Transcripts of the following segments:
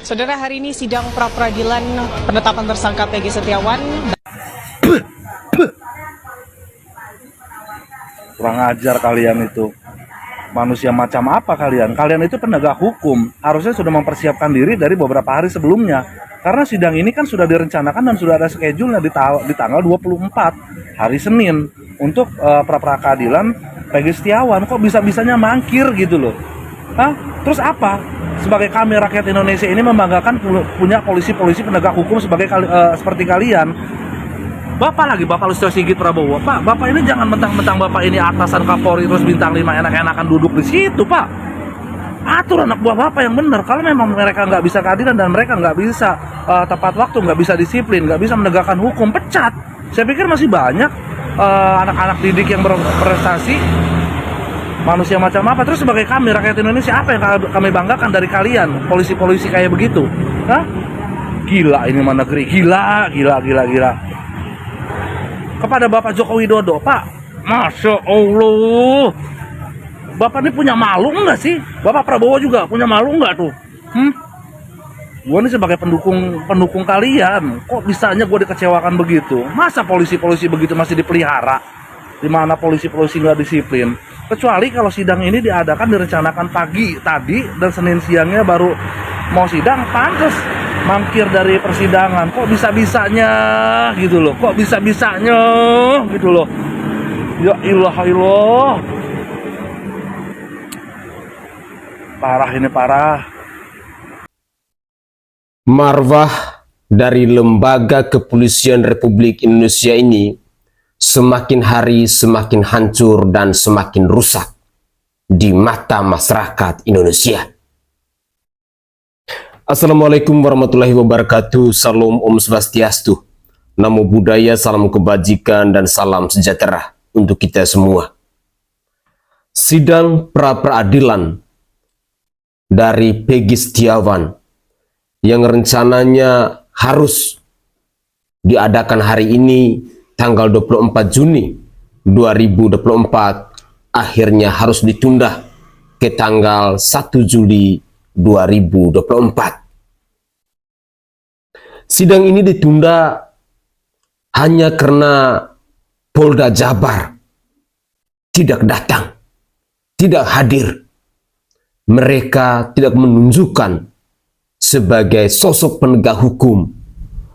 Saudara, hari ini sidang pra-peradilan penetapan tersangka Peggy Setiawan. Kurang ajar kalian itu. Manusia macam apa kalian? Kalian itu penegak hukum. Harusnya sudah mempersiapkan diri dari beberapa hari sebelumnya. Karena sidang ini kan sudah direncanakan dan sudah ada schedule-nya di tanggal 24 hari Senin untuk pra-peradilan Peggy Setiawan. Kok bisa-bisanya mangkir gitu loh? Hah? Terus apa? Sebagai kami rakyat Indonesia ini membanggakan punya polisi-polisi penegak hukum seperti kalian. Bapak Listio Sigit Prabowo. Pak, Bapak ini jangan mentang-mentang Bapak ini atasan Kapolri terus bintang 5 enak-enakan duduk di situ, Pak. Atur anak buah Bapak yang benar. Kalau memang mereka nggak bisa keadilan dan mereka nggak bisa tepat waktu, nggak bisa disiplin, nggak bisa menegakkan hukum, pecat. Saya pikir masih banyak anak-anak didik yang berprestasi. Manusia macam apa? Terus sebagai kami rakyat Indonesia, apa yang kami banggakan dari kalian, polisi-polisi kayak begitu? Hah? Gila ini mah negeri, gila. Kepada Bapak Joko Widodo, Pak, Masya Allah, Bapak ini punya malu enggak sih? Bapak Prabowo juga punya malu enggak tuh? Gue ini sebagai pendukung kalian, kok bisanya gue dikecewakan begitu? Masa polisi-polisi begitu masih dipelihara? Dimana polisi-polisi nggak disiplin? Kecuali kalau sidang ini direncanakan pagi tadi dan Senin siangnya baru mau sidang, pantas mangkir dari persidangan. Kok bisa-bisanya gitu loh? Kok bisa-bisanya gitu loh? Ya ilah. Parah ini, parah. Marwah dari Lembaga Kepolisian Republik Indonesia ini semakin hari semakin hancur dan semakin rusak di mata masyarakat Indonesia. Assalamualaikum warahmatullahi wabarakatuh. Salam Om Swastiastu. Namo Buddhaya, salam kebajikan dan salam sejahtera untuk kita semua. Sidang pra-peradilan dari Peggy Setiawan yang rencananya harus diadakan hari ini tanggal 24 Juni 2024 akhirnya harus ditunda ke tanggal 1 Juli 2024. Sidang ini ditunda hanya karena Polda Jabar tidak datang, tidak hadir. Mereka tidak menunjukkan sebagai sosok penegak hukum,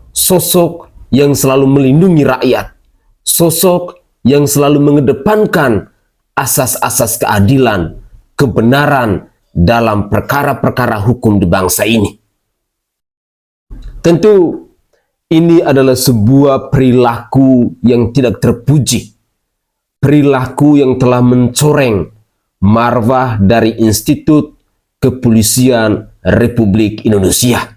sosok yang selalu melindungi rakyat, sosok yang selalu mengedepankan asas-asas keadilan, kebenaran dalam perkara-perkara hukum di bangsa ini. Tentu ini adalah sebuah perilaku yang tidak terpuji, perilaku yang telah mencoreng marwah dari Institut Kepolisian Republik Indonesia.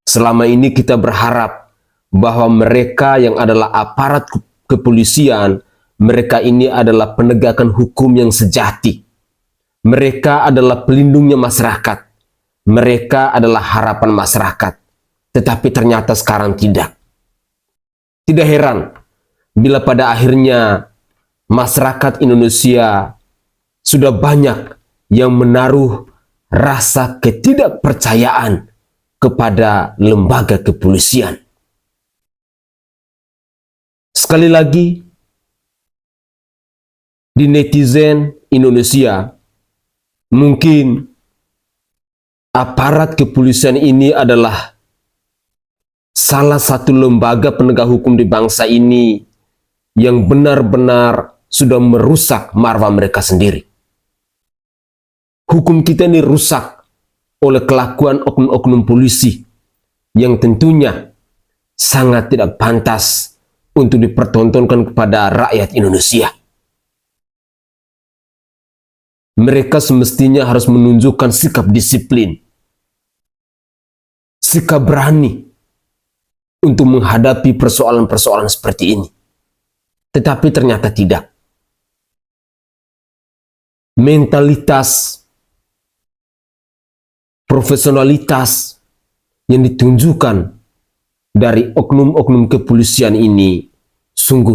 Selama ini kita berharap bahwa mereka yang adalah aparat kepolisian, mereka ini adalah penegakan hukum yang sejati. Mereka adalah pelindungnya masyarakat. Mereka adalah harapan masyarakat. Tetapi ternyata sekarang tidak. Tidak heran bila pada akhirnya masyarakat Indonesia sudah banyak yang menaruh rasa ketidakpercayaan kepada lembaga kepolisian. Sekali lagi, di netizen Indonesia, mungkin aparat kepolisian ini adalah salah satu lembaga penegak hukum di bangsa ini yang benar-benar sudah merusak marwah mereka sendiri. Hukum kita ini rusak oleh kelakuan oknum-oknum polisi yang tentunya sangat tidak pantas untuk dipertontonkan kepada rakyat Indonesia. Mereka semestinya harus menunjukkan sikap disiplin, sikap berani untuk menghadapi persoalan-persoalan seperti ini. Tetapi ternyata tidak. Mentalitas, profesionalitas yang ditunjukkan dari oknum-oknum kepolisian ini sungguh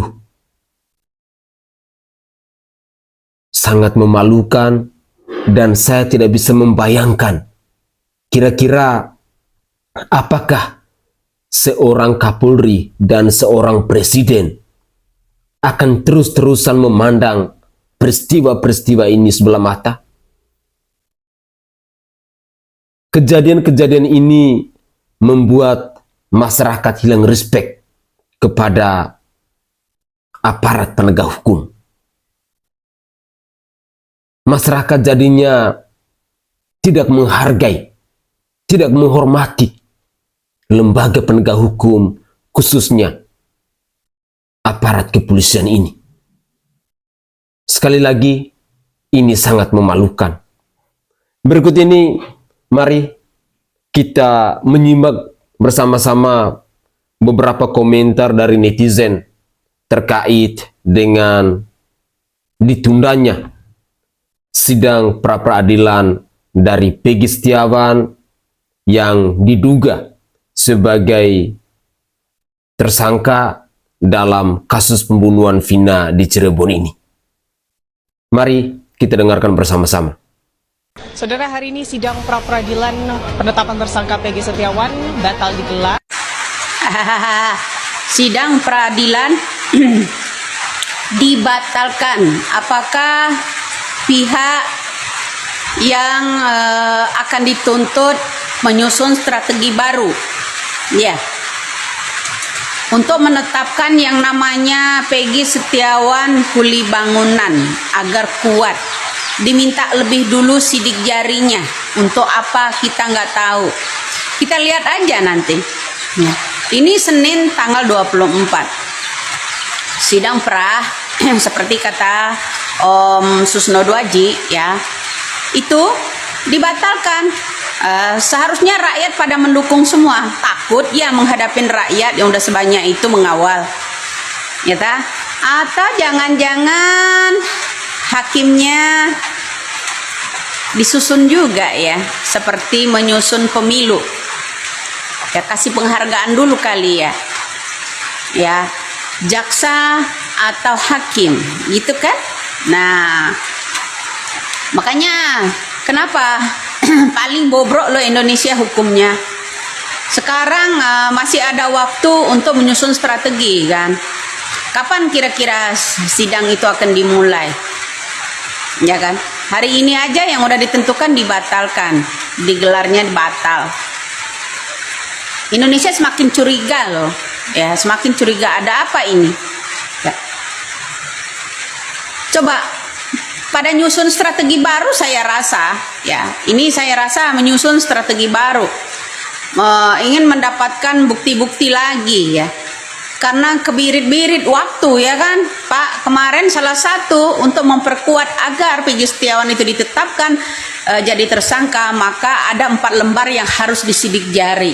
sangat memalukan dan saya tidak bisa membayangkan kira-kira apakah seorang Kapolri dan seorang presiden akan terus-terusan memandang peristiwa-peristiwa ini sebelah mata? Kejadian-kejadian ini membuat masyarakat hilang respek kepada aparat penegak hukum. Masyarakat jadinya tidak menghargai, tidak menghormati lembaga penegak hukum, khususnya aparat kepolisian ini. Sekali lagi, ini sangat memalukan. Berikut ini, mari kita menyimak bersama-sama beberapa komentar dari netizen terkait dengan ditundanya sidang pra-peradilan dari Peggy Setiawan yang diduga sebagai tersangka dalam kasus pembunuhan Vina di Cirebon ini. Mari kita dengarkan bersama-sama. Saudara, hari ini sidang pra-peradilan penetapan tersangka Peggy Setiawan batal digelar. Sidang peradilan dibatalkan. Apakah pihak yang akan dituntut menyusun strategi baru? Ya. Untuk menetapkan yang namanya Peggy Setiawan kuli bangunan agar kuat. Diminta lebih dulu sidik jarinya. Untuk apa kita nggak tahu. Kita lihat aja nanti. Ya. Ini Senin tanggal 24. Sidang pra seperti kata Om Susno Dwaji ya. Itu dibatalkan. Seharusnya rakyat pada mendukung semua. Takut ya menghadapin rakyat yang udah sebanyak itu mengawal. Ya ta? Atau jangan-jangan hakimnya disusun juga ya, seperti menyusun pemilu. Ya kasih penghargaan dulu kali ya. Ya, jaksa atau hakim, gitu kan? Nah, makanya kenapa paling bobrok loh Indonesia hukumnya. Sekarang masih ada waktu untuk menyusun strategi kan. Kapan kira-kira sidang itu akan dimulai? Ya kan? Hari ini aja yang udah ditentukan dibatalkan, digelarnya batal. Indonesia semakin curiga loh, ya semakin curiga ada apa ini? Ya. Coba pada nyusun strategi baru saya rasa, ya ini saya rasa menyusun strategi baru, ingin mendapatkan bukti-bukti lagi ya, karena kebirit-birit waktu ya kan, Pak. Kemarin salah satu untuk memperkuat agar Peggy Setiawan itu ditetapkan jadi tersangka, maka ada 4 lembar yang harus disidik jari.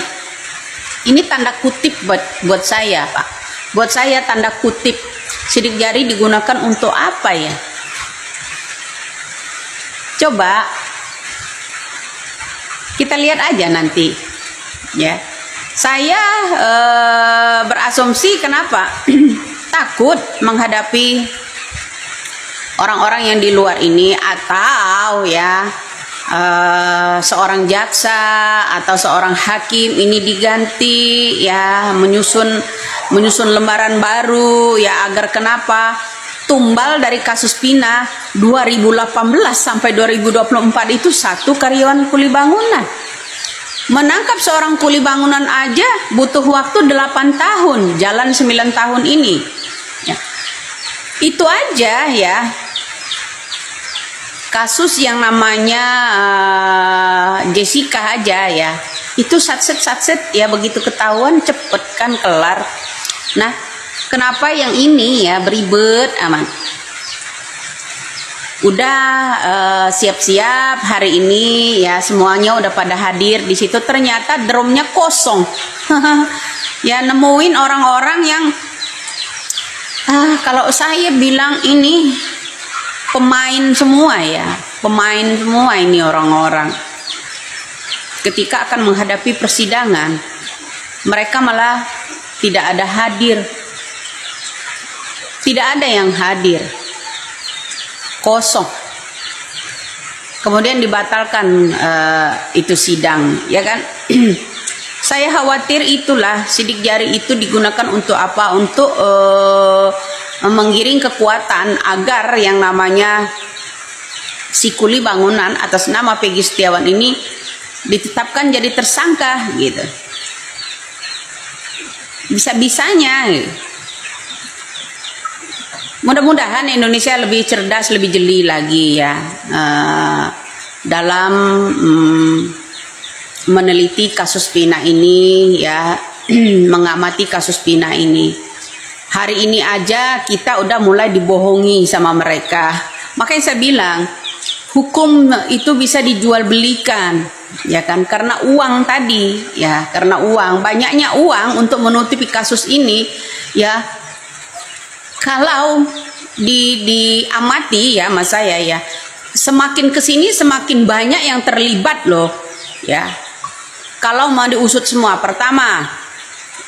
Ini tanda kutip buat saya, Pak. Buat saya tanda kutip. Sidik jari digunakan untuk apa ya? Coba kita lihat aja nanti. Ya. Saya berasumsi kenapa? Takut menghadapi orang-orang yang di luar ini, atau ya seorang jaksa atau seorang hakim ini diganti ya, menyusun lembaran baru ya, agar kenapa tumbal dari kasus Vina 2018 sampai 2024 itu satu karyawan kuli bangunan. Menangkap seorang kuli bangunan aja butuh waktu 8 tahun, jalan 9 tahun ini ya. Itu aja ya. Kasus yang namanya Jessica aja ya, itu satset ya, begitu ketahuan cepet kan kelar. Nah, kenapa yang ini ya beribet aman? Udah siap-siap hari ini ya, semuanya udah pada hadir di situ, ternyata drumnya kosong. Ya nemuin orang-orang yang kalau saya bilang ini pemain semua ya, pemain semua ini orang-orang. Ketika akan menghadapi persidangan, mereka malah tidak ada hadir. Tidak ada yang hadir. Kosong. kemudian dibatalkan itu sidang, ya kan? Saya khawatir itulah sidik jari itu digunakan untuk apa? Untuk menggiring kekuatan agar yang namanya si kuli bangunan atas nama Peggy Setiawan ini ditetapkan jadi tersangka gitu. Bisa-bisanya. Mudah-mudahan Indonesia lebih cerdas, lebih jeli lagi ya dalam meneliti kasus Pina ini ya, mengamati kasus Pina ini. Hari ini aja kita udah mulai dibohongi sama mereka. Makanya saya bilang hukum itu bisa dijual belikan, ya kan? Karena uang tadi, ya, karena uang, banyaknya uang untuk menutupi kasus ini, ya. Kalau diamati ya mas saya ya, semakin kesini semakin banyak yang terlibat loh, ya. Kalau mau diusut semua, pertama,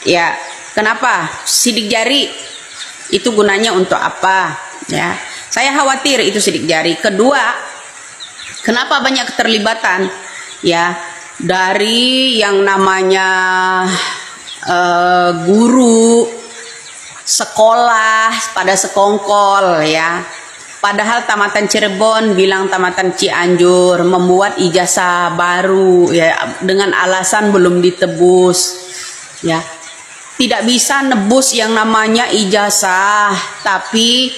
ya, kenapa sidik jari itu gunanya untuk apa? Ya, saya khawatir itu sidik jari. Kedua, kenapa banyak keterlibatan? Ya, dari yang namanya guru sekolah pada sekongkol ya. Padahal tamatan Cirebon bilang tamatan Cianjur, membuat ijazah baru ya dengan alasan belum ditebus ya. Tidak bisa nebus yang namanya ijazah, tapi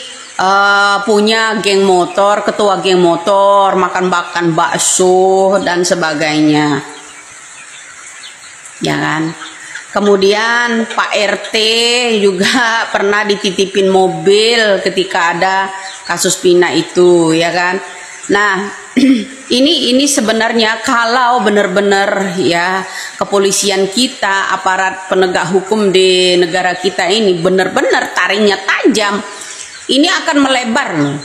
punya geng motor, ketua geng motor, makan-makan bakso dan sebagainya, ya kan? Kemudian Pak RT juga pernah dititipin mobil ketika ada kasus Pina itu, ya kan? Nah, ini sebenarnya kalau benar-benar ya kepolisian kita, aparat penegak hukum di negara kita ini benar-benar taringnya tajam, ini akan melebar loh.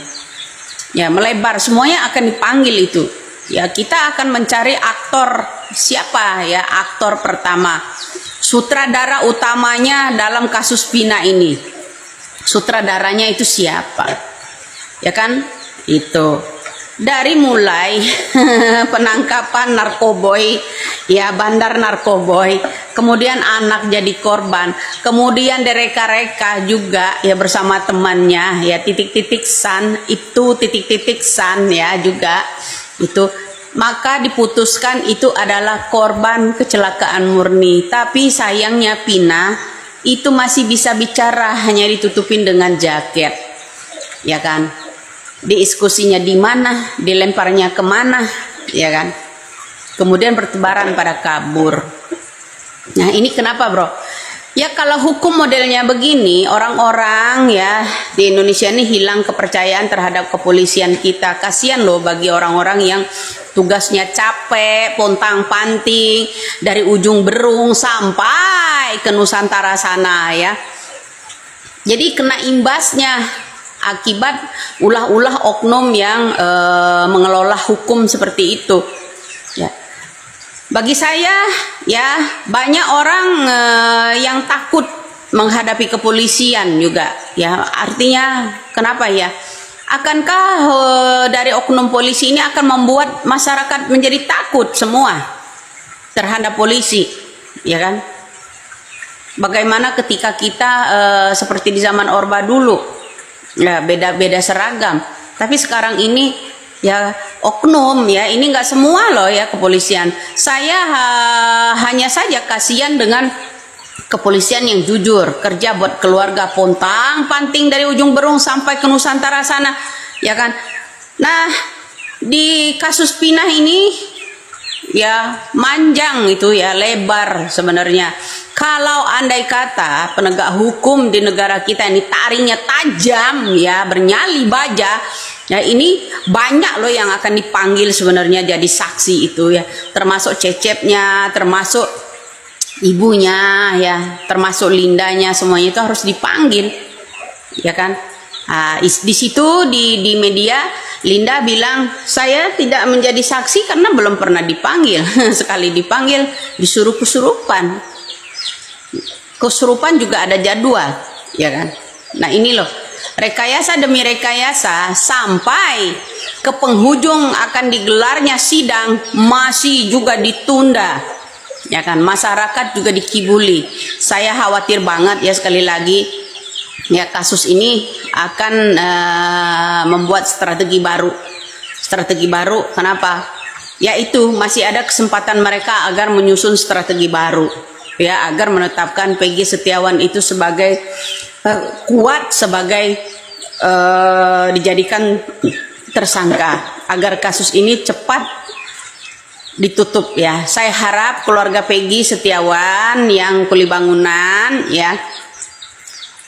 Ya, melebar, semuanya akan dipanggil itu. Ya, kita akan mencari aktor siapa ya, aktor pertama. Sutradara utamanya dalam kasus Pina ini. Sutradaranya itu siapa? Ya kan? Itu. Dari mulai penangkapan narkoboy, ya bandar narkoboy, kemudian anak jadi korban, kemudian direka-reka juga ya bersama temannya ya titik-titik san, itu titik-titik san ya juga itu. Maka diputuskan itu adalah korban kecelakaan murni. Tapi sayangnya Pina itu masih bisa bicara, hanya ditutupin dengan jaket, ya kan? Diskusinya di mana, dilemparnya kemana, ya kan? Kemudian bertebaran pada kabur. Nah ini kenapa bro? Ya kalau hukum modelnya begini, orang-orang ya di Indonesia ini hilang kepercayaan terhadap kepolisian kita. Kasihan loh bagi orang-orang yang tugasnya capek, pontang-panting dari ujung Berung sampai ke Nusantara sana ya. Jadi kena imbasnya akibat ulah-ulah oknum yang mengelola hukum seperti itu. Ya. Bagi saya ya banyak orang yang takut menghadapi kepolisian juga ya. Artinya kenapa ya? Akankah dari oknum polisi ini akan membuat masyarakat menjadi takut semua terhadap polisi, ya kan? Bagaimana ketika kita seperti di zaman Orba dulu, ya beda-beda seragam. Tapi sekarang ini ya oknum ya, ini nggak semua loh ya kepolisian. Saya hanya saja kasihan dengan kepolisian yang jujur, kerja buat keluarga, pontang panting dari ujung Berung sampai ke Nusantara sana, ya kan? Nah, di kasus Pina ini ya manjang itu ya, lebar sebenarnya. Kalau andai kata penegak hukum di negara kita ini taringnya tajam ya, bernyali baja, ya ini banyak loh yang akan dipanggil sebenarnya jadi saksi itu ya, termasuk Cecepnya, termasuk ibunya ya, termasuk Lindanya, semuanya itu harus dipanggil, ya kan? Di situ di media Linda bilang saya tidak menjadi saksi karena belum pernah dipanggil. Sekali dipanggil disuruh kesurupan. Kesurupan juga ada jadwal, ya kan? Nah ini loh rekayasa demi rekayasa sampai ke penghujung akan digelarnya sidang masih juga ditunda, ya kan? Masyarakat juga dikibuli. Saya khawatir banget ya, sekali lagi ya, kasus ini akan membuat strategi baru. Kenapa? Yaitu masih ada kesempatan mereka agar menyusun strategi baru, ya, agar menetapkan Peggy Setiawan itu sebagai kuat, sebagai dijadikan tersangka, agar kasus ini cepat ditutup ya. Saya harap keluarga Peggy Setiawan yang kuli bangunan ya,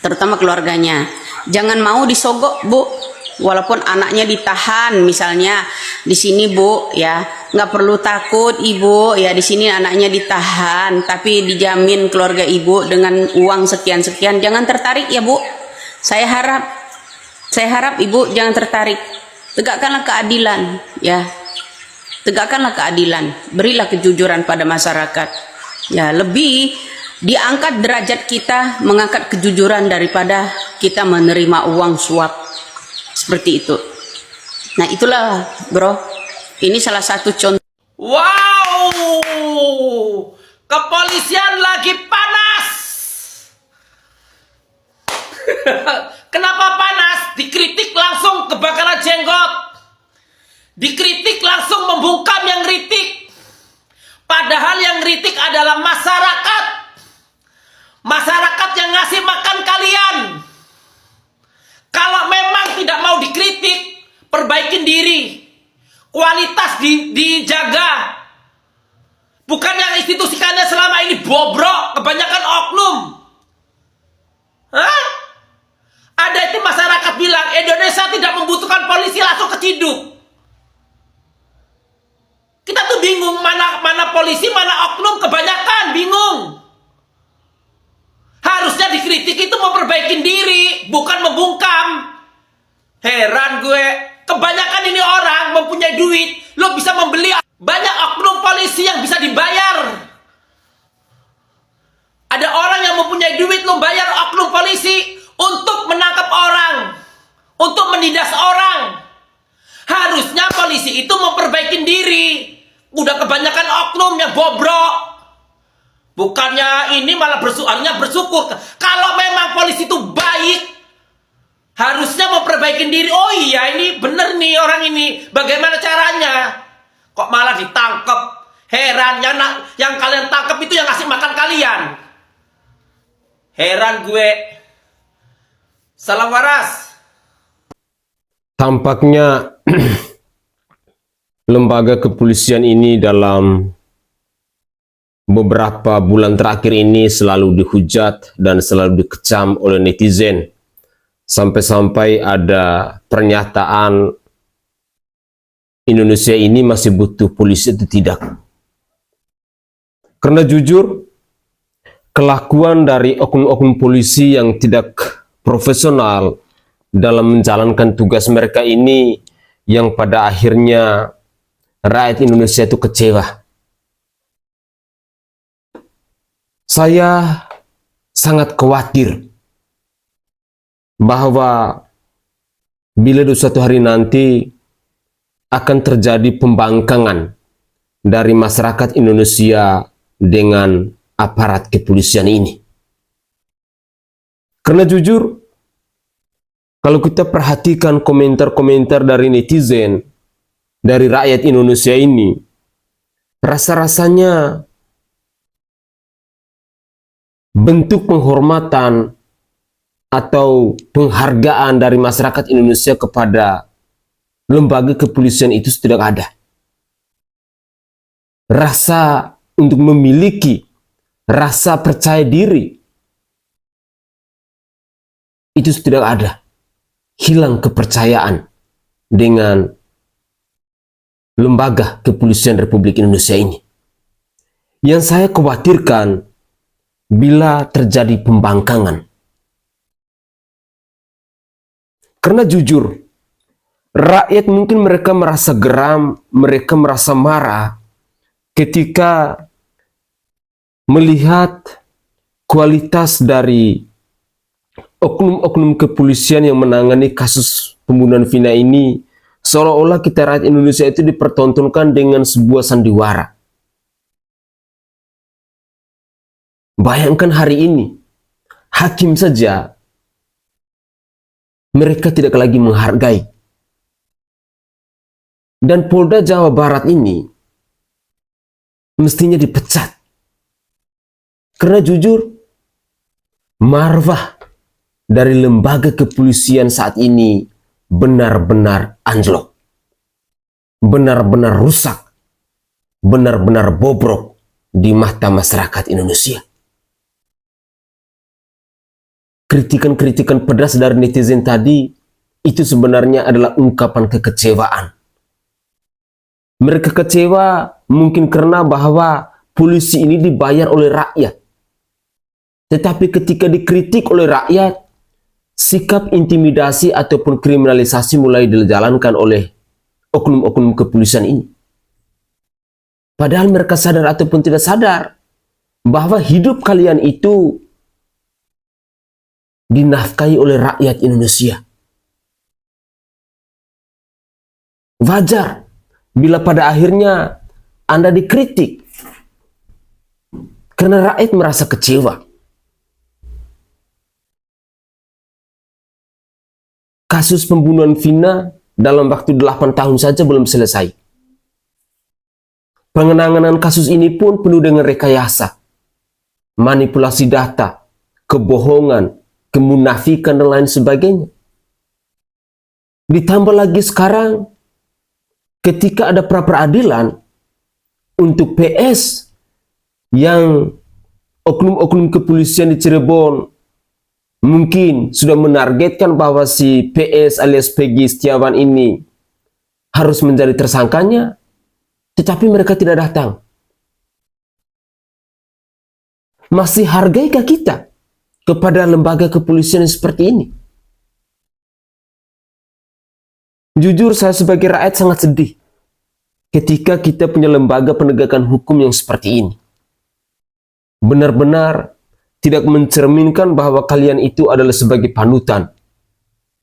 terutama keluarganya, jangan mau disogok, Bu. Walaupun anaknya ditahan misalnya di sini, Bu, ya, nggak perlu takut Ibu, ya, di sini anaknya ditahan tapi dijamin keluarga Ibu dengan uang sekian-sekian. Jangan tertarik ya, Bu. Saya harap Ibu jangan tertarik. Tegakkanlah keadilan, ya. Tegakkanlah keadilan, berilah kejujuran pada masyarakat. Ya, lebih diangkat derajat kita mengangkat kejujuran daripada kita menerima uang suap. Seperti itu. Nah, itulah, Bro. Ini salah satu contoh. Wow, kepolisian lagi panas. Kenapa panas? Dikritik langsung kebakaran jenggot. Dikritik langsung membungkam yang kritik. Padahal yang kritik adalah masyarakat. Masyarakat yang ngasih makan kalian. Kalau memang tidak mau dikritik, perbaikin diri. Kualitas dijaga. Bukan yang institusi kalian selama ini bobrok, kebanyakan oknum. Hah? Ada itu masyarakat bilang Indonesia tidak membutuhkan polisi, langsung keciduk. Kita tuh bingung mana polisi, mana oknum, kebanyakan bingung. Harusnya dikritik itu memperbaiki diri, bukan membungkam. Heran gue, kebanyakan ini orang mempunyai duit, lo bisa membeli banyak oknum polisi yang bisa dibayar. Ada orang yang mempunyai duit, lo bayar oknum polisi untuk menangkap orang, untuk menindas orang. Harusnya polisi itu memperbaiki diri. Udah kebanyakan oknum yang bobrok. Bukannya ini malah harusnya bersyukur. Kalau memang polisi itu baik, harusnya memperbaiki diri. Oh iya, ini bener nih orang ini. Bagaimana caranya? Kok malah ditangkap? Heran, yang kalian tangkap itu yang ngasih makan kalian. Heran gue. Salam waras. Tampaknya lembaga kepolisian ini dalam beberapa bulan terakhir ini selalu dihujat dan selalu dikecam oleh netizen. Sampai-sampai ada pernyataan Indonesia ini masih butuh polisi atau tidak. Karena jujur, kelakuan dari oknum-oknum polisi yang tidak profesional dalam menjalankan tugas mereka ini yang pada akhirnya rakyat Indonesia itu kecewa. Saya sangat khawatir bahwa bila suatu hari nanti akan terjadi pembangkangan dari masyarakat Indonesia dengan aparat kepolisian ini. Karena jujur, kalau kita perhatikan komentar-komentar dari netizen, dari rakyat Indonesia ini, rasa-rasanya bentuk penghormatan atau penghargaan dari masyarakat Indonesia kepada lembaga kepolisian itu tidak ada. Rasa untuk memiliki rasa percaya diri itu tidak ada. Hilang kepercayaan dengan lembaga kepolisian Republik Indonesia ini. Yang saya khawatirkan bila terjadi pembangkangan. Karena jujur, rakyat mungkin mereka merasa geram, mereka merasa marah ketika melihat kualitas dari oknum-oknum kepolisian yang menangani kasus pembunuhan Vina ini seolah-olah kita rakyat Indonesia itu dipertontonkan dengan sebuah sandiwara. Bayangkan hari ini, hakim saja mereka tidak lagi menghargai. Dan Polda Jawa Barat ini mestinya dipecat. Karena jujur, marwah dari lembaga kepolisian saat ini benar-benar anjlok. Benar-benar rusak. Benar-benar bobrok di mata masyarakat Indonesia. Kritikan-kritikan pedas dari netizen tadi itu sebenarnya adalah ungkapan kekecewaan. Mereka kecewa mungkin karena bahwa polisi ini dibayar oleh rakyat. Tetapi ketika dikritik oleh rakyat, sikap intimidasi ataupun kriminalisasi mulai dijalankan oleh oknum-oknum kepolisian ini. Padahal mereka sadar ataupun tidak sadar bahwa hidup kalian itu dinafkahi oleh rakyat Indonesia. Wajar bila pada akhirnya Anda dikritik karena rakyat merasa kecewa. Kasus pembunuhan Vina dalam waktu 8 tahun saja belum selesai. Pengenangan kasus ini pun penuh dengan rekayasa, manipulasi data, kebohongan, kemunafikan, dan lain sebagainya. Ditambah lagi sekarang, ketika ada pra-peradilan untuk PS yang oknum-oknum kepolisian di Cirebon mungkin sudah menargetkan bahwa si PS alias Peggy Setiawan ini harus menjadi tersangkanya, tetapi mereka tidak datang. Masih hargaikah kita kepada lembaga kepolisian yang seperti ini? Jujur, saya sebagai rakyat sangat sedih ketika kita punya lembaga penegakan hukum yang seperti ini. Benar-benar tidak mencerminkan bahwa kalian itu adalah sebagai panutan,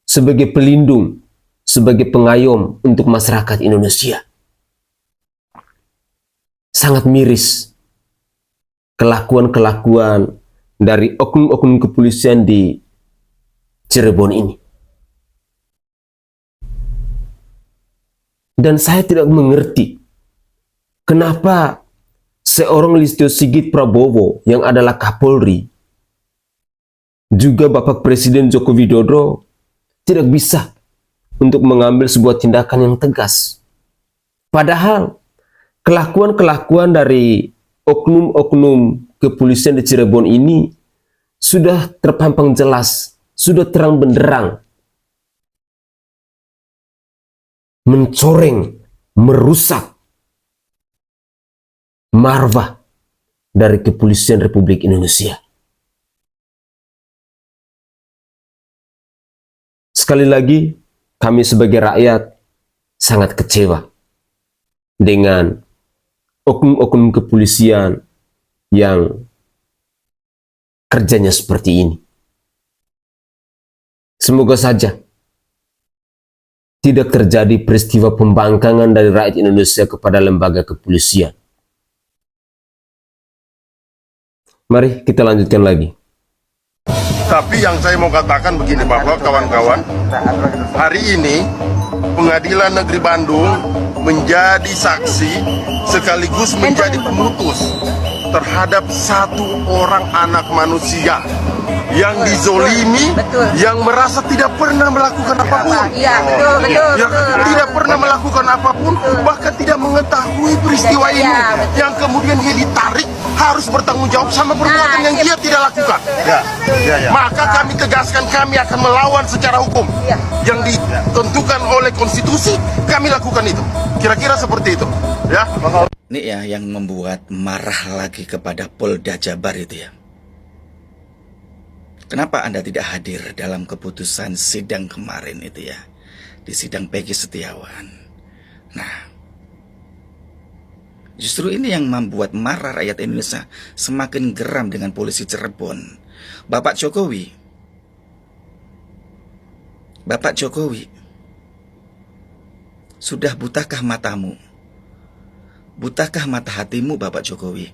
sebagai pelindung, sebagai pengayom untuk masyarakat Indonesia. Sangat miris kelakuan-kelakuan dari oknum-oknum kepolisian di Cirebon ini. Dan saya tidak mengerti kenapa seorang Listio Sigit Prabowo yang adalah Kapolri, juga Bapak Presiden Joko Widodo, tidak bisa untuk mengambil sebuah tindakan yang tegas. Padahal kelakuan-kelakuan dari oknum-oknum kepolisian di Cirebon ini sudah terpampang jelas, sudah terang benderang, mencoreng, merusak marwah dari kepolisian Republik Indonesia. Sekali lagi, kami sebagai rakyat sangat kecewa dengan oknum-oknum kepolisian yang kerjanya seperti ini. Semoga saja tidak terjadi peristiwa pembangkangan dari rakyat Indonesia kepada lembaga kepolisian. Mari kita lanjutkan lagi. Tapi yang saya mau katakan begini, bahwa kawan-kawan, hari ini Pengadilan Negeri Bandung menjadi saksi sekaligus menjadi pemutus terhadap satu orang anak manusia yang dizolimi, yang merasa tidak pernah melakukan apapun, yang tidak pernah melakukan apapun, bahkan tidak mengetahui peristiwa ini, yang kemudian dia ditarik harus bertanggung jawab sama perbuatan yang dia tidak lakukan. Maka kami tegaskan, kami akan melawan secara hukum yang ditentukan oleh konstitusi. Kami lakukan itu. Kira-kira seperti itu, ya. Ini ya yang membuat marah lagi kepada Polda Jabar itu ya. Kenapa Anda tidak hadir dalam keputusan sidang kemarin itu ya, di sidang Peggy Setiawan? Nah, justru ini yang membuat marah rakyat Indonesia semakin geram dengan polisi Cirebon. Bapak Jokowi Sudah butakah matamu? Butakah mata hatimu, Bapak Jokowi?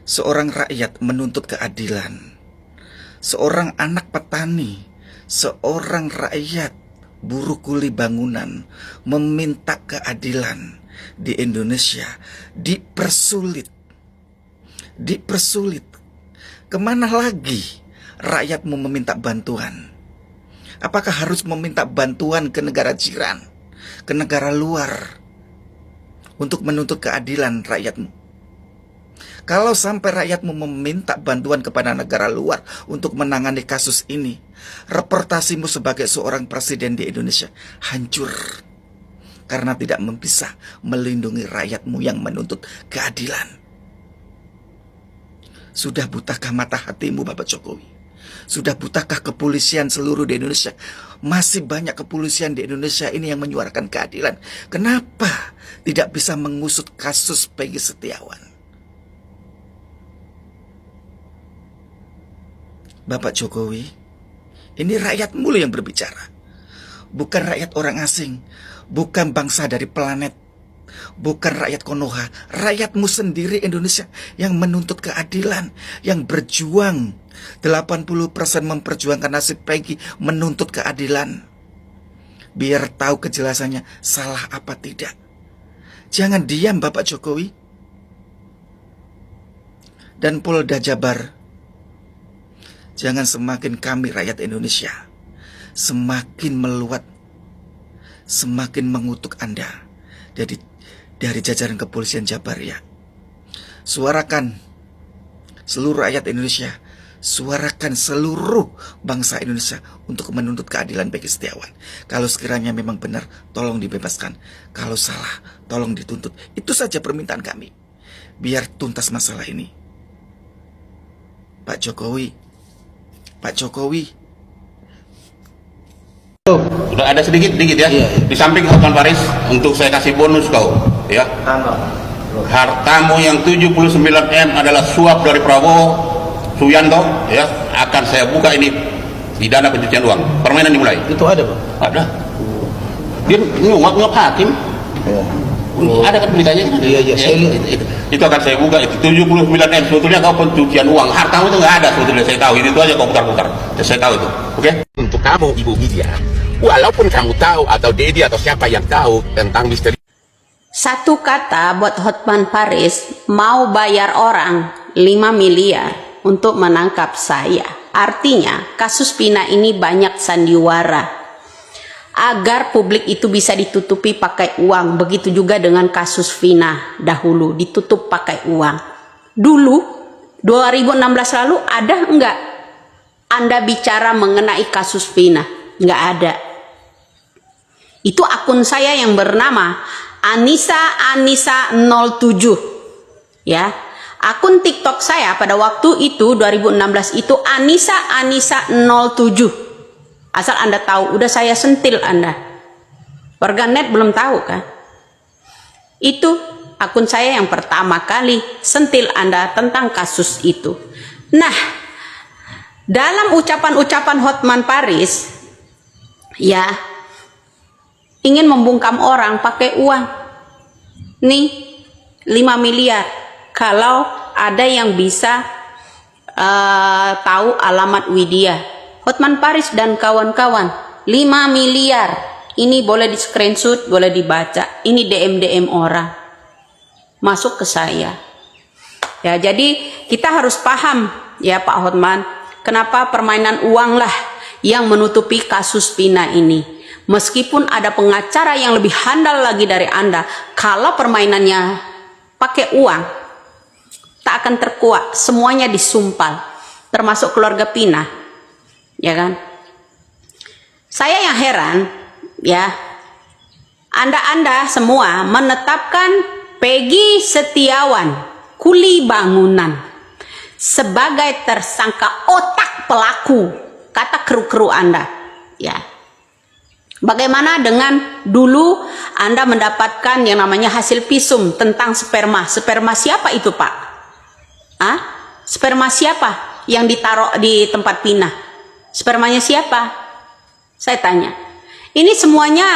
Seorang rakyat menuntut keadilan. Seorang anak petani, seorang rakyat buruh kuli bangunan meminta keadilan di Indonesia dipersulit. Kemana lagi rakyatmu meminta bantuan? Apakah harus meminta bantuan ke negara jiran, ke negara luar untuk menuntut keadilan rakyatmu? Kalau sampai rakyatmu meminta bantuan kepada negara luar untuk menangani kasus ini, reputasimu sebagai seorang presiden di Indonesia hancur karena tidak bisa melindungi rakyatmu yang menuntut keadilan. Sudah butakah mata hatimu, Bapak Jokowi? Sudah butakah kepolisian seluruh di Indonesia? Masih banyak kepolisian di Indonesia ini yang menyuarakan keadilan. Kenapa tidak bisa mengusut kasus Peggy Setiawan? Bapak Jokowi, ini rakyatmu yang berbicara, bukan rakyat orang asing, bukan bangsa dari planet, bukan rakyat Konoha. Rakyatmu sendiri Indonesia yang menuntut keadilan, yang berjuang 80% memperjuangkan nasib Peggy, menuntut keadilan. Biar tahu kejelasannya salah apa tidak. Jangan diam, Bapak Jokowi. Dan Polda Jabar, jangan semakin kami rakyat Indonesia semakin meluat, semakin mengutuk Anda dari jajaran kepolisian Jabar ya. Suarakan seluruh rakyat Indonesia, suarakan seluruh bangsa Indonesia untuk menuntut keadilan Peggy Setiawan. Kalau sekiranya memang benar, tolong dibebaskan. Kalau salah, tolong dituntut. Itu saja permintaan kami, biar tuntas masalah ini. Pak Jokowi. Udah ada sedikit ya. Di samping Hotman Paris untuk saya kasih bonus kau ya. Hartamu yang 79M adalah suap dari Prabowo Subianto ya, akan saya buka ini pidana pencucian uang. Permainan dimulai. Itu ada, Pak? Ada. Dia nyuap hakim. Ada kan beritanya? Iya. Itu akan saya buka. Itu 79M sebetulnya kau pencucian uang. Hartamu itu nggak ada sebetulnya, saya tahu. Itu aja kau putar-putar. Saya tahu itu. Oke? Untuk kamu, Ibu Widya, walaupun kamu tahu atau Dedi atau siapa yang tahu tentang misteri. Satu kata buat Hotman Paris, mau bayar orang 5 miliar untuk menangkap saya. Artinya kasus Pina ini banyak sandiwara agar publik itu bisa ditutupi pakai uang. Begitu juga dengan kasus Vina dahulu, ditutup pakai uang. Dulu 2016 lalu ada enggak Anda bicara mengenai kasus Vina? Enggak ada. Itu akun saya yang bernama Anissa 07 ya. Akun TikTok saya pada waktu itu 2016 itu Anissa 07. Asal Anda tahu, udah saya sentil Anda. Warganet belum tahu kan? Itu akun saya yang pertama kali sentil Anda tentang kasus itu. Nah, dalam ucapan-ucapan Hotman Paris, ya, ingin membungkam orang pakai uang. Nih, 5 miliar. Kalau ada yang bisa tahu alamat Widya. Hotman Paris dan kawan-kawan, 5 miliar. Ini boleh di screenshot, boleh dibaca. Ini DM orang masuk ke saya. Ya, jadi kita harus paham ya Pak Hotman, kenapa permainan uang lah yang menutupi kasus Pina ini. Meskipun ada pengacara yang lebih handal lagi dari Anda, kalau permainannya pakai uang, tak akan terkuat. Semuanya disumpal, termasuk keluarga Pina. Ya kan? Saya yang heran ya, Anda semua menetapkan Peggy Setiawan kuli bangunan sebagai tersangka otak pelaku, kata kru-kru Anda ya. Bagaimana dengan dulu Anda mendapatkan yang namanya hasil visum tentang sperma? Sperma siapa itu, Pak? Sperma siapa yang ditaruh di tempat Pina? Spermanya siapa? Saya tanya. Ini semuanya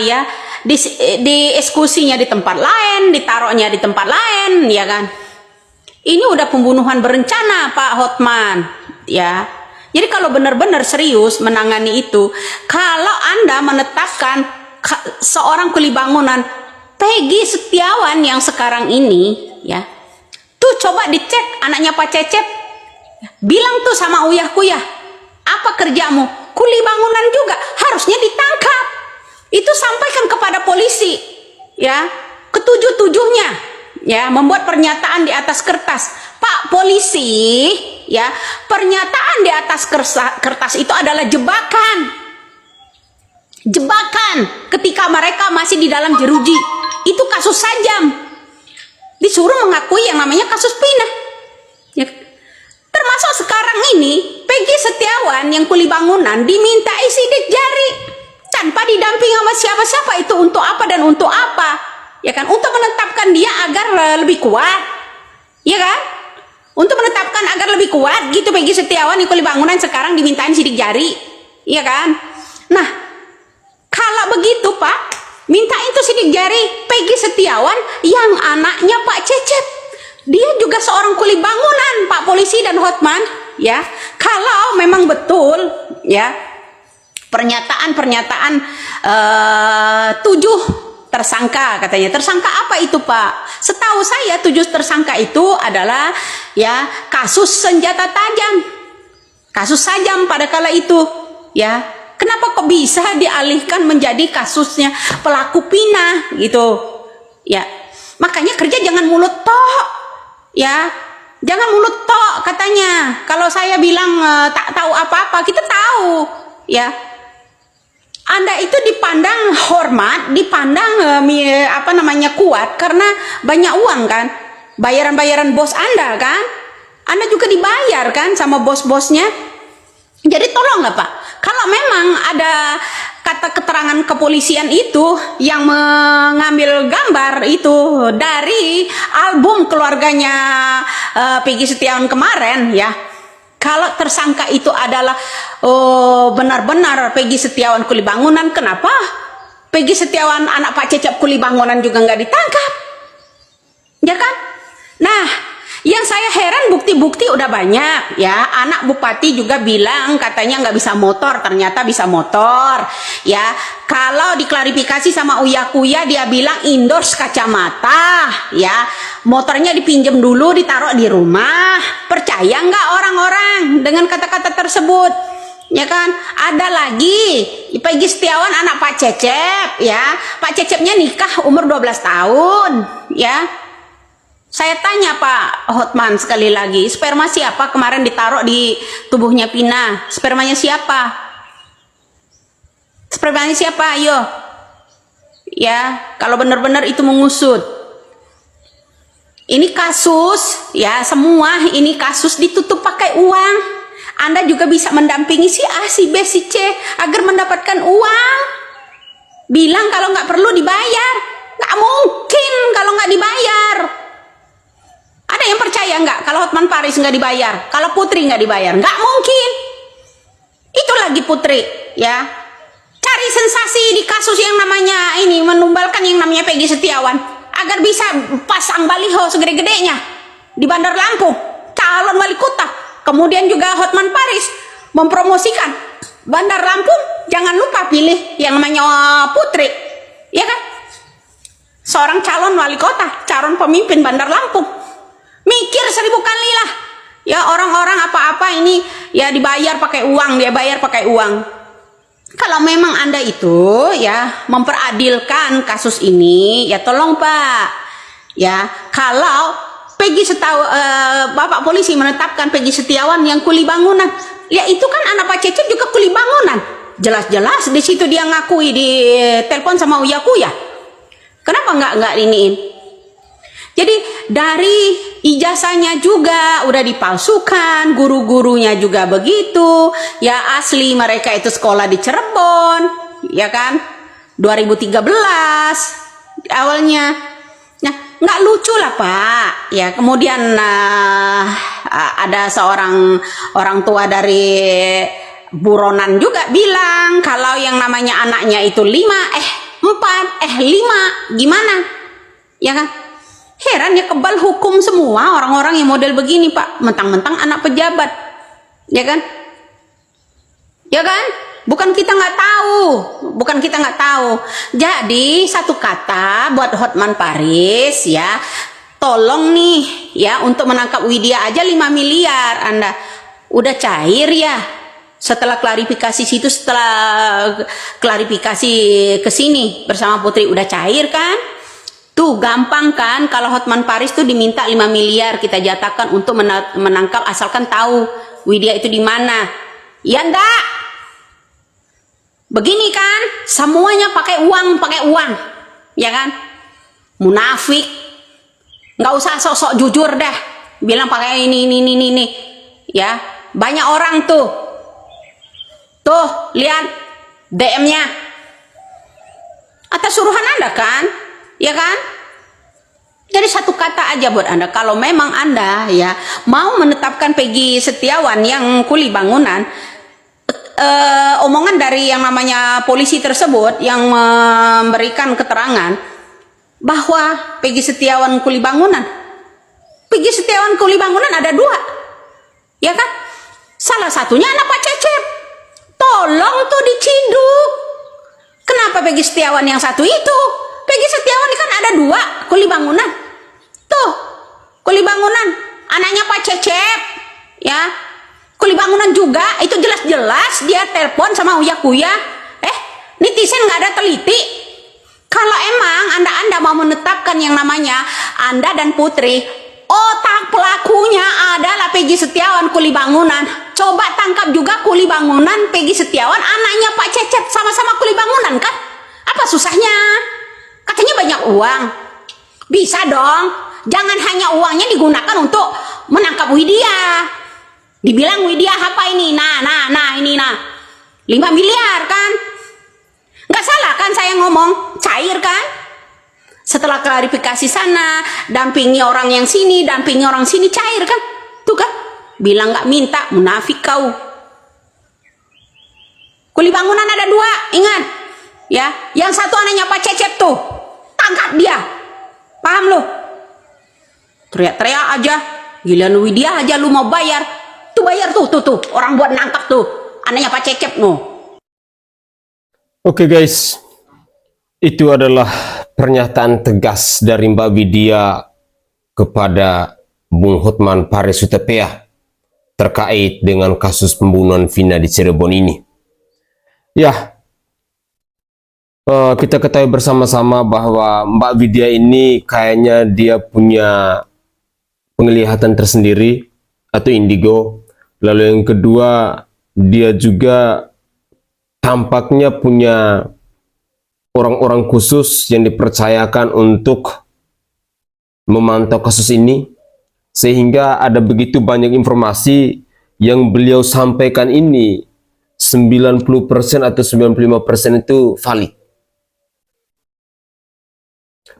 ya diskusinya di tempat lain, ditaruhnya di tempat lain, ya kan? Ini udah pembunuhan berencana, Pak Hotman, ya. Jadi kalau benar-benar serius menangani itu, kalau Anda menetapkan seorang kuli bangunan Peggy Setiawan yang sekarang ini, ya, tuh coba dicek anaknya Pak Cecep, bilang tuh sama uyah-kuyah, apa kerjamu? Kuli bangunan juga, harusnya ditangkap. Itu sampaikan kepada polisi, ya, ketujuh-tujuhnya, ya, membuat pernyataan di atas kertas. Pak polisi, ya, pernyataan di atas kertas itu adalah jebakan. Jebakan ketika mereka masih di dalam jeruji. Itu kasus sajam. Disuruh mengakui yang namanya kasus pindah. Ya. Termasuk sekarang ini, Peggy Setiawan yang kuli bangunan dimintai sidik jari tanpa didamping sama siapa-siapa. Itu untuk apa dan untuk apa? Ya kan, untuk menetapkan dia agar lebih kuat. Ya kan? Untuk menetapkan agar lebih kuat gitu Peggy Setiawan yang kuli bangunan sekarang dimintain sidik jari. Ya kan? Nah, kalau begitu Pak, mintain tuh sidik jari Peggy Setiawan yang anaknya Pak Cecep. Dia juga seorang kuli bangunan, Pak polisi dan Hotman, ya. Kalau memang betul, ya, pernyataan 7 tersangka katanya. Tersangka apa itu, Pak? Setahu saya 7 tersangka itu adalah ya kasus senjata tajam. Kasus sajam pada kala itu, ya. Kenapa kok bisa dialihkan menjadi kasusnya pelaku pinah gitu? Ya. Makanya kerja jangan mulut tok. Ya, jangan mulut tok katanya. Kalau saya bilang tak tahu apa-apa, kita tahu, ya. Anda itu dipandang hormat, dipandang kuat karena banyak uang kan, bayaran-bayaran bos Anda kan. Anda juga dibayar kan sama bos-bosnya. Jadi tolonglah Pak, kalau memang ada kata keterangan kepolisian itu yang mengambil gambar itu dari album keluarganya Peggy Setiawan kemarin, ya, kalau tersangka itu adalah benar-benar Peggy Setiawan kuli bangunan, kenapa Peggy Setiawan anak Pak Cecep kuli bangunan juga nggak ditangkap, ya kan? Nah, yang saya heran bukti-bukti udah banyak, ya. Anak bupati juga bilang katanya nggak bisa motor, ternyata bisa motor, ya. Kalau diklarifikasi sama Uya-Kuya, dia bilang endorse kacamata, ya. Motornya dipinjam dulu, ditaruh di rumah. Percaya nggak orang-orang dengan kata-kata tersebut? Ya kan? Ada lagi Peggy Setiawan anak Pak Cecep, ya. Pak Cecepnya nikah umur 12 tahun, ya. Saya tanya Pak Hotman sekali lagi, sperma siapa kemarin ditaruh di tubuhnya Pina? Spermanya siapa? Spermanya siapa? Ayo. Ya, kalau benar-benar itu mengusut. Ini kasus, ya, semua ini kasus ditutup pakai uang. Anda juga bisa mendampingi si A, si B, si C agar mendapatkan uang. Bilang kalau nggak perlu dibayar. Nggak mungkin kalau nggak dibayar. Ada yang percaya nggak kalau Hotman Paris nggak dibayar, kalau Putri nggak dibayar? Nggak mungkin. Itu lagi Putri, ya. Cari sensasi di kasus yang namanya ini, menumbalkan yang namanya Peggy Setiawan agar bisa pasang baliho segede-gedenya di Bandar Lampung, calon wali kota. Kemudian juga Hotman Paris mempromosikan Bandar Lampung, jangan lupa pilih yang namanya Putri, ya kan? Seorang calon wali kota, calon pemimpin Bandar Lampung. Mikir 1000 kali lah, ya, orang-orang apa-apa ini ya dibayar pakai uang, dia bayar pakai uang. Kalau memang Anda itu ya memperadilkan kasus ini, ya tolong Pak, ya, kalau Peggy Bapak polisi menetapkan Peggy Setiawan yang kuli bangunan, ya itu kan anak Pak Cecep juga kuli bangunan, jelas-jelas di situ dia ngakui di telepon sama Uya-Kuya. Kenapa nggak iniin? Jadi dari ijazahnya juga udah dipalsukan, guru-gurunya juga begitu, ya, asli mereka itu sekolah di Cirebon, ya kan, 2013 awalnya. Nah, nggak lucu lah Pak, ya. Kemudian ada seorang orang tua dari buronan juga bilang kalau yang namanya anaknya itu 5, 4, 5, gimana? Ya kan? Heran ya, kebal hukum semua orang-orang yang model begini, Pak. Mentang-mentang anak pejabat. Ya kan? Ya kan? Bukan kita nggak tahu. Jadi satu kata buat Hotman Paris ya, tolong nih ya, untuk menangkap Widya aja 5 miliar Anda udah cair ya. Setelah klarifikasi situ, setelah klarifikasi ke sini bersama Putri udah cair kan? Tuh gampang kan kalau Hotman Paris tuh diminta 5 miliar kita jatahkan untuk menangkap asalkan tahu Widya itu di mana. Ya enggak? Begini kan? Semuanya pakai uang. Ya kan? Munafik. Nggak usah sok-sok jujur dah. Bilang pakai ini. Ya, banyak orang tuh. Tuh, lihat DM-nya. Atas suruhan Anda kan? Ya kan? Jadi satu kata aja buat Anda, kalau memang Anda ya mau menetapkan Peggy Setiawan yang kuli bangunan, omongan dari yang namanya polisi tersebut yang memberikan keterangan bahwa Peggy Setiawan kuli bangunan ada 2, ya kan? Salah satunya anak Pak Cecep. Tolong tuh diciduk. Kenapa Peggy Setiawan yang satu itu? Peggy Setiawan kan ada 2 kuli bangunan. Tuh, kuli bangunan, anaknya Pak Cecep, ya. Kuli bangunan juga, itu jelas-jelas dia telepon sama Uya-Kuya. Netizen nggak ada teliti. Kalau emang Anda mau menetapkan yang namanya Anda dan Putri, otak pelakunya adalah Peggy Setiawan kuli bangunan. Coba tangkap juga kuli bangunan Peggy Setiawan, anaknya Pak Cecep, sama-sama kuli bangunan kan? Apa susahnya? Katanya banyak uang. Bisa dong. Jangan hanya uangnya digunakan untuk menangkap Widya. Dibilang Widya apa ini? Nah, ini 5 miliar kan? Nggak salah kan saya ngomong? Cair kan? Setelah klarifikasi sana, dampingi orang yang sini, dampingi orang sini, cair kan? Tuh kan? Bilang nggak minta, munafik kau. Kuli bangunan ada 2, ingat. Ya, yang satu anaknya Pak Cecep tuh, tangkap dia, paham lu? Teriak-teriak aja, giliran Widya aja lu mau bayar, tuh bayar tuh, orang buat nangkap tuh, anaknya Pak Cecep no. Oke guys, itu adalah pernyataan tegas dari Mbak Widya kepada Bung Hotman Paris Hutapea terkait dengan kasus pembunuhan Vina di Cirebon ini. Ya, kita ketahui bersama-sama bahwa Mbak Widya ini kayaknya dia punya penglihatan tersendiri atau indigo. Lalu yang kedua, dia juga tampaknya punya orang-orang khusus yang dipercayakan untuk memantau kasus ini, sehingga ada begitu banyak informasi yang beliau sampaikan ini 90% atau 95% itu valid.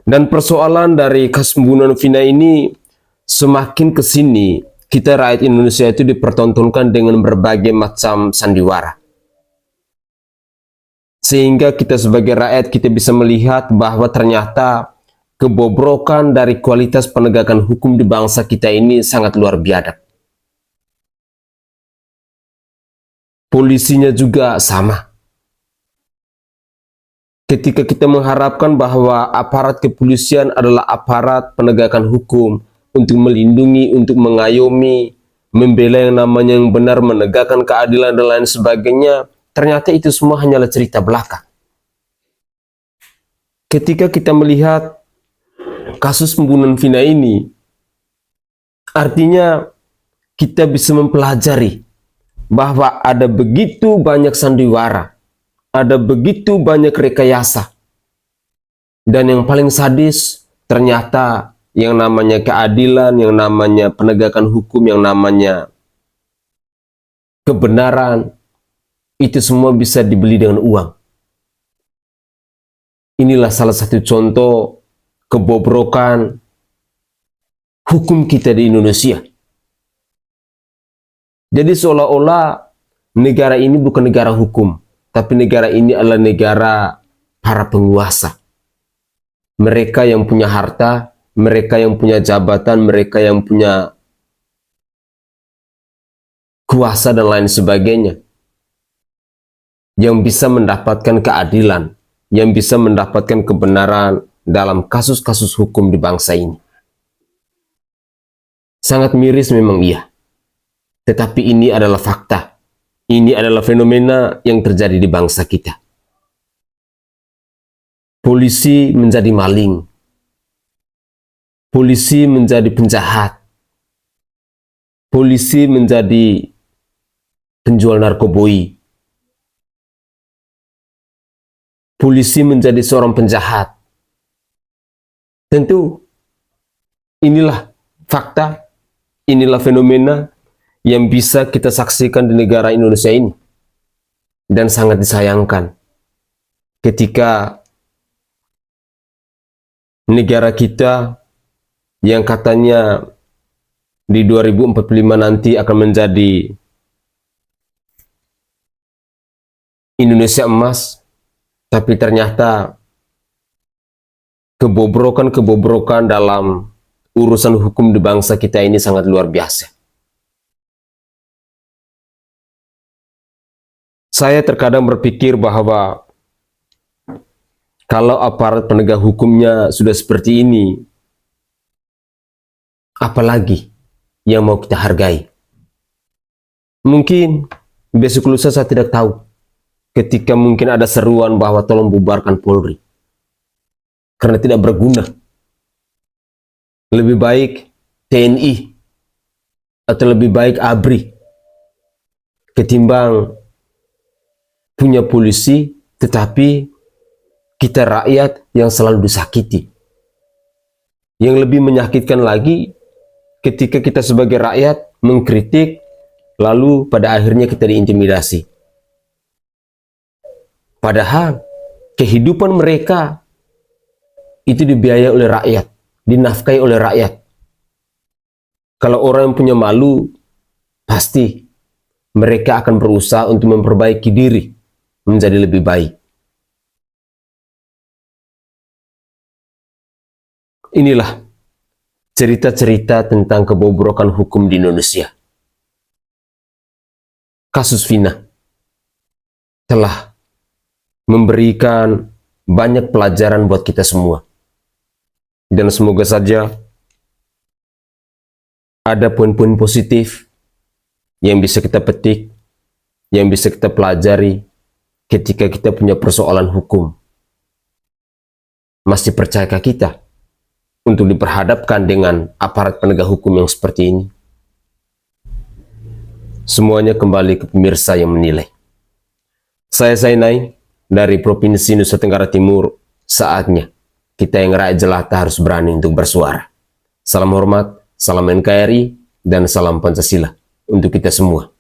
Dan persoalan dari kasus pembunuhan Vina ini semakin ke sini, kita rakyat Indonesia itu dipertontonkan dengan berbagai macam sandiwara. Sehingga kita sebagai rakyat, kita bisa melihat bahwa ternyata kebobrokan dari kualitas penegakan hukum di bangsa kita ini sangat luar biadab. Polisinya juga sama. Ketika kita mengharapkan bahwa aparat kepolisian adalah aparat penegakan hukum untuk melindungi, untuk mengayomi, membela yang namanya yang benar, menegakkan keadilan dan lain sebagainya, ternyata itu semua hanyalah cerita belaka. Ketika kita melihat kasus pembunuhan Vina ini, artinya kita bisa mempelajari bahwa ada begitu banyak sandiwara, ada begitu banyak rekayasa. Dan yang paling sadis, ternyata yang namanya keadilan, yang namanya penegakan hukum, yang namanya kebenaran, itu semua bisa dibeli dengan uang. Inilah salah satu contoh kebobrokan hukum kita di Indonesia. Jadi seolah-olah negara ini bukan negara hukum, tapi negara ini adalah negara para penguasa. Mereka yang punya harta, mereka yang punya jabatan, mereka yang punya kuasa dan lain sebagainya, yang bisa mendapatkan keadilan, yang bisa mendapatkan kebenaran dalam kasus-kasus hukum di bangsa ini. Sangat miris memang iya, tetapi ini adalah fakta. Ini adalah fenomena yang terjadi di bangsa kita. Polisi menjadi maling, polisi menjadi penjahat, polisi menjadi penjual narkoboy, polisi menjadi seorang penjahat. Tentu inilah fakta, inilah fenomena yang bisa kita saksikan di negara Indonesia ini. Dan sangat disayangkan ketika negara kita yang katanya di 2045 nanti akan menjadi Indonesia emas, tapi ternyata kebobrokan dalam urusan hukum di bangsa kita ini sangat luar biasa. Saya terkadang berpikir bahwa kalau aparat penegak hukumnya sudah seperti ini, apalagi yang mau kita hargai? Mungkin besok lusa saya tidak tahu, ketika mungkin ada seruan bahwa tolong bubarkan Polri karena tidak berguna. Lebih baik TNI atau lebih baik ABRI ketimbang punya polisi tetapi kita rakyat yang selalu disakiti. Yang lebih menyakitkan lagi ketika kita sebagai rakyat mengkritik lalu pada akhirnya kita diintimidasi. Padahal kehidupan mereka itu dibiayai oleh rakyat, dinafkahi oleh rakyat. Kalau orang yang punya malu, pasti mereka akan berusaha untuk memperbaiki diri menjadi lebih baik. Inilah cerita-cerita tentang kebobrokan hukum di Indonesia. Kasus Vina telah memberikan banyak pelajaran buat kita semua. Dan semoga saja ada poin-poin positif yang bisa kita petik, yang bisa kita pelajari ketika kita punya persoalan hukum. Masih percayakah kita untuk diperhadapkan dengan aparat penegak hukum yang seperti ini? Semuanya kembali ke pemirsa yang menilai. Saya Zainai dari Provinsi Nusa Tenggara Timur. Saatnya kita yang rakyat jelata harus berani untuk bersuara. Salam hormat, salam NKRI, dan salam Pancasila untuk kita semua.